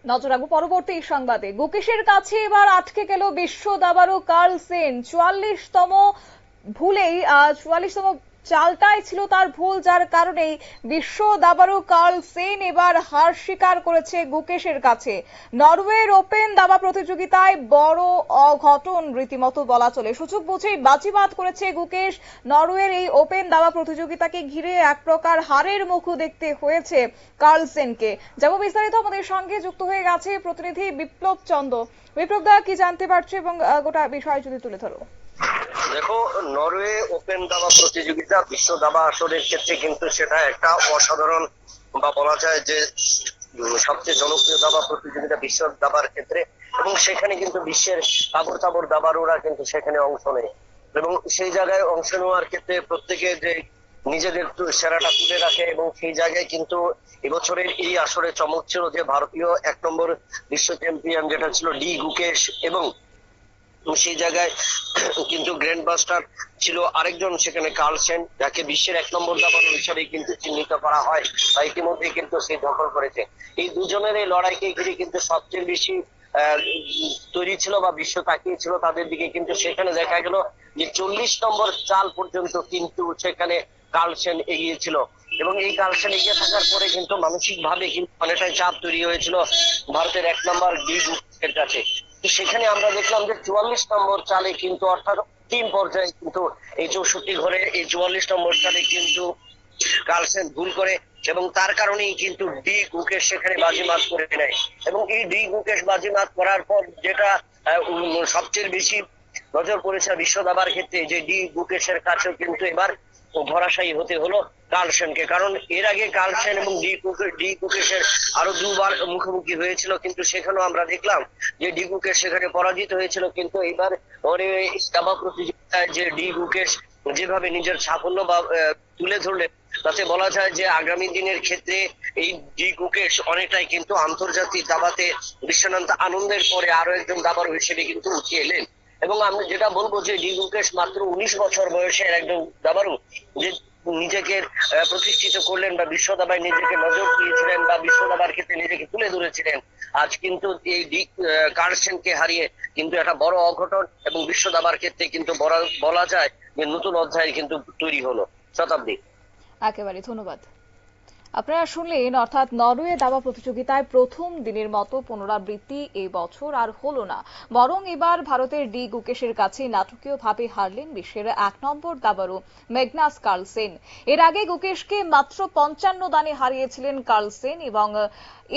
নজর রাখবো পরবর্তী সংবাদে। গুকেশের কাছে এবার আটকে গেল বিশ্ব দাবাড়ু কার্লসেন। 44তম ভুলেই 44তম চালটাই ছিল তার ভুল, যার কারণেই বিশ্ব দাবাড়ু কার্লসেন এবার হার স্বীকার করেছে গুকেশের কাছে। নরওয়ের ওপেন দাবা প্রতিযোগিতায় বড় অঘটন রীতিমতো বলা চলে। সুযোগ বুঝেই বাজিমাত করেছে গুকেশ। নরওয়ের এই ওপেন দাবা প্রতিযোগিতাকে ঘিরে এক প্রকার হারের মুখ দেখতে হয়েছে কার্লসেনকে। যাবো বিস্তারিত, আমাদের সঙ্গে যুক্ত হয়ে গেছে প্রতিনিধি বিপ্লব চন্দ্র। বিপ্লব দা, কি জানতে পারছো এবং গোটা বিষয় যদি তুলে ধরো। দেখো, নরওয়ে ওপেন দাবা প্রতিযোগিতা বিশ্ব দাবা আসরের ক্ষেত্রে কিন্তু সেটা একটা অসাধারণ বা বলা যায় যে সবচেয়ে জনপ্রিয় দাবা প্রতিযোগিতা বিশ্ব দাবার ক্ষেত্রে, এবং সেখানে কিন্তু বিশ্বের তাবড় তাবড় দাবাড়ুরা কিন্তু সেখানে অংশ নেয়। এবং সেই জায়গায় অংশ নেওয়ার ক্ষেত্রে প্রত্যেকে যে নিজেদের সেরাটা তুলে রাখে, এবং সেই জায়গায় কিন্তু এবছরের এই আসরে চমক ছিল যে ভারতীয় 1 নম্বর বিশ্ব চ্যাম্পিয়ন যেটা ছিল ডি গুকেশ, এবং সেই জায়গায় কিন্তু গ্র্যান্ড মাস্টার ছিল আরেকজন সেখানে কার্লসেন, যাকে বিশ্বের 1 নম্বর দাবাড়ু হিসাবে কিন্তু চিহ্নিত করা হয়, বা ইতিমধ্যে কিন্তু সে দখল করেছে। এই দুজনের এই লড়াইকে ঘিরে কিন্তু সবচেয়ে বেশি তৈরি ছিল বা বিশ্ব তাকিয়েছিল তাদের দিকে, কিন্তু সেখানে দেখা গেল যে 40 নম্বর চাল পর্যন্ত কিন্তু সেখানে কার্লসেন এগিয়েছিল, এবং এই কার্লসেন এগিয়ে থাকার পরে কিন্তু মানসিক ভাবে কিন্তু অনেকটাই চাপ তৈরি হয়েছিল ভারতের 1 নম্বর ডি গুকেশের কাছে। তো সেখানে আমরা দেখলাম যে 44 নম্বর চালে কিন্তু, অর্থাৎ তিন পর্যায়ে কিন্তু এই 64 ঘরে এই 44 নম্বর চালে কিন্তু কার্লসেন ভুল করে, এবং তার কারণেই কিন্তু ডি গুকেশ সেখানে বাজিমাত করে নেয়। এবং এই ডি গুকেশ বাজিমাত করার পর যেটা সবচেয়ে বেশি নজর পড়েছে বিশ্ব দাবার ক্ষেত্রে, যে ডি গুকেশের কাছেও কিন্তু এবার ধরাশায়ী হতে হলো কার্লসেনকে। কারণ এর আগে কার্লসেন এবং ডি গুকেশের আরো দুবার মুখোমুখি হয়েছিল, কিন্তু সেখানেও আমরা দেখলাম যে ডি গুকেশ সেখানে পরাজিত হয়েছিল। কিন্তু এবার দাবা প্রতিযোগিতায় যে ডি গুকেশ যেভাবে নিজের সাফল্য বা তুলে ধরলেন, তাতে বলা যায় যে আগামী দিনের ক্ষেত্রে এই ডি গুকেশ অনেকটাই কিন্তু আন্তর্জাতিক দাবাতে বিশ্বনাথ আনন্দের পরে আরো একজন দাবাড়ু হিসেবে কিন্তু উঠে এলেন। এবং আমি যেটা বলবো যে ডি গুকেশ মাত্র 19 বছর বয়সের একজন দাবাড়ু, যে নিজেকে প্রতিষ্ঠিত করলেন বা বিশ্ব দাবায় নিজেকে নজর দিয়েছিলেন বা বিশ্ব দাবার ক্ষেত্রে নিজেকে তুলে ধরেছিলেন, আজ কিন্তু এই ডি কার্লসেনকে হারিয়ে কিন্তু একটা বড় অঘটন, এবং বিশ্ব দাবার ক্ষেত্রে কিন্তু বলা যায় যে নতুন অধ্যায় কিন্তু তৈরি হলো। শতাব্দী। একেবারে ধন্যবাদ। আপনারা শুনলেন, অর্থাৎ নরওয়ে দাবা প্রতিযোগিতায় প্রথম দিনের মতো পুনরাবৃত্তি এই বছর আর হলো না, বরং এবার ভারতের ডি গুকেশের কাছে নাটকীয়ভাবে হারলেন বিশ্বের 1 নম্বর দাবাড়ু ম্যাগনাস কার্লসেন। এর আগে গুকেশকে মাত্র 55 দানে হারিয়েছিলেন কার্লসেন, এবং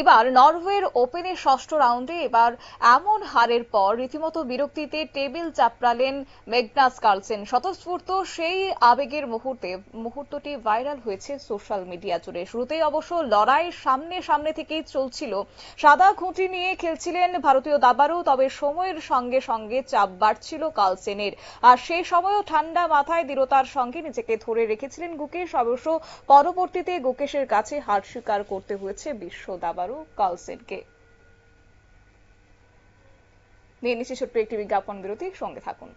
এবার নরওয়ের ওপেনের ষষ্ঠ রাউন্ডে এবার এমন হারের পর রীতিমতো বিরক্তিতে টেবিল চাপড়ালেন ম্যাগনাস কার্লসেন। স্বতঃস্ফূর্ত সেই আবেগের মুহূর্তটি ভাইরাল হয়েছে সোশ্যাল মিডিয়া জুড়ে। শুরুতেই অবশ্য লড়াই সামনে থেকেই চলছিল। সাদা খুঁটি নিয়ে খেলছিলেন ভারতীয় দাবাড়ু, তবে সময়ের সঙ্গে সঙ্গে চাপ বাড়ছিল কার্লসেনের, আর সেই সময়ও ঠান্ডা মাথায় দৃঢ়তার সঙ্গে নিজেকে ধরে রেখেছিলেন গুকেশ। অবশ্য পরবর্তীতে গুকেশের কাছে হার স্বীকার করতে হয়েছে বিশ্ব দাবাড়ু কার্লসেনকে। নিয়ে নিচ্ছি ছোট্ট একটি বিজ্ঞাপন বিরতি, সঙ্গে থাকুন।